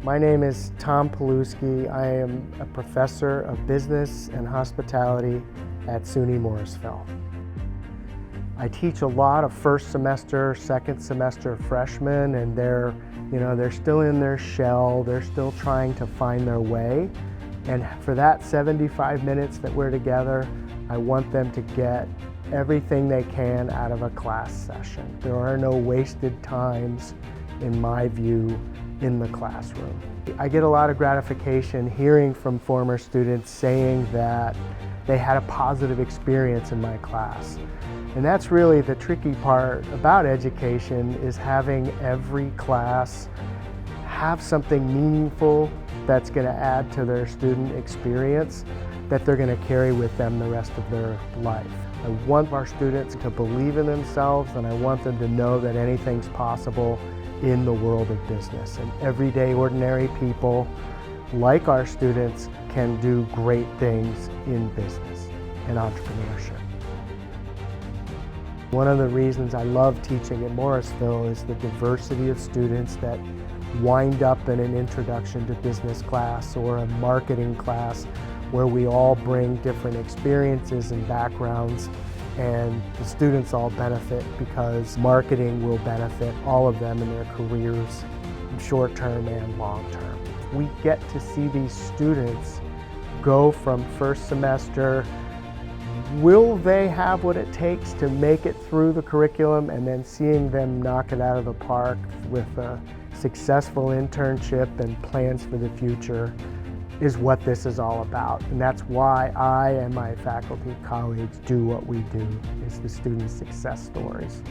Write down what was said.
My name is Tom Pilewski. I am a professor of business and hospitality at SUNY Morrisville. I teach a lot of first semester, second semester freshmen, and they're still in their shell. They're still trying to find their way. And for that 75 minutes that we're together, I want them to get everything they can out of a class session. There are no wasted times, in my view, in the classroom. I get a lot of gratification hearing from former students saying that they had a positive experience in my class. And that's really the tricky part about education, is having every class have something meaningful that's going to add to their student experience that they're going to carry with them the rest of their life. I want our students to believe in themselves, and I want them to know that anything's possible in the world of business. And everyday ordinary people, like our students, can do great things in business and entrepreneurship. One of the reasons I love teaching at Morrisville is the diversity of students that wind up in an introduction to business class or a marketing class, where we all bring different experiences and backgrounds, and the students all benefit because marketing will benefit all of them in their careers, short term and long term. We get to see these students go from first semester. Will they have what it takes to make it through the curriculum, and then seeing them knock it out of the park with a successful internship and plans for the future is what this is all about. And that's why I and my faculty colleagues do what we do, is the student success stories.